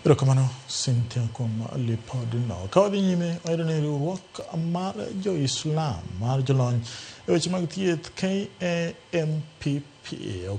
Erokamano Cynthia kuom lipodno. Ka wadhi nyime wayudo ni riwruok mar jo-Islam mar jolony e weche mag thieth KAMPP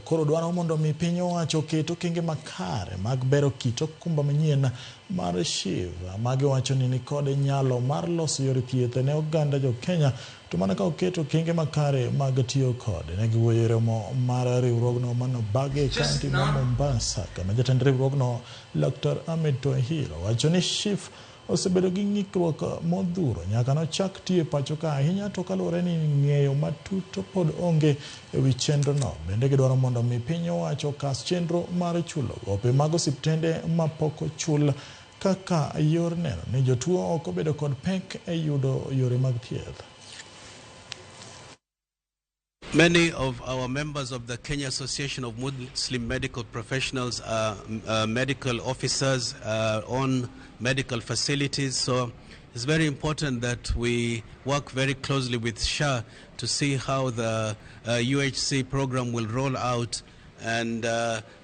koro dwaro mondo mi piny owacho oket okenge makare mag bero kit okumba manyien mar SHIF ma giwacho ni nikod nyalo mar loso yore thieth ne oganda jo-Kenya to mana ka oketo okenge makare mag tiyo kode. Ne giwuoyo e romo mar riwruogno mano bage kaunti ma Mombasa kama jatend riwruogno Dr. Ahmed Twahiro wacho ni SHIF osebedo gi ng'ikruok modhuro nyaka nochak tiyo e pacho ka ahinya to kaluwore ni ng'eyo matut pod onge e wi chenrono. Bende gidwaro mondo mi piny owacho kas chenro mar chulo gope mag osiptende ma pok ochul kaka yor neno ni jotuo ok obedo kod pek e yudo yore mag thieth. Many of our members of the Kenya Association of Muslim Medical Professionals are medical officers on medical facilities, so it's very important that we work very closely with SHA to see how the UHC program will roll out and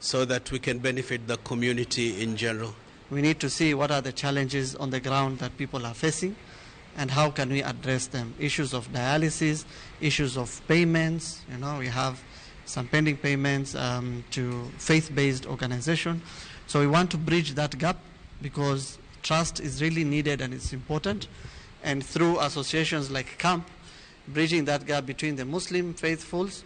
so that we can benefit the community in general. We need to see what are the challenges on the ground that people are facing and how can we address them. Issues of dialysis, issues of payments, we have some pending payments to faith-based organizations. So we want to bridge that gap because trust is really needed and it's important. And through associations like CAMP, bridging that gap between the Muslim faithfuls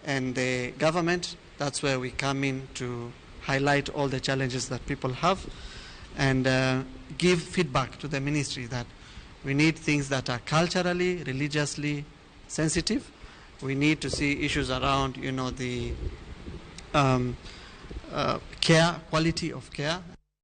and the government, that's where we come in to highlight all the challenges that people have and give feedback to the ministry that we need things that are culturally, religiously sensitive. We need to see issues around, the care, quality of care,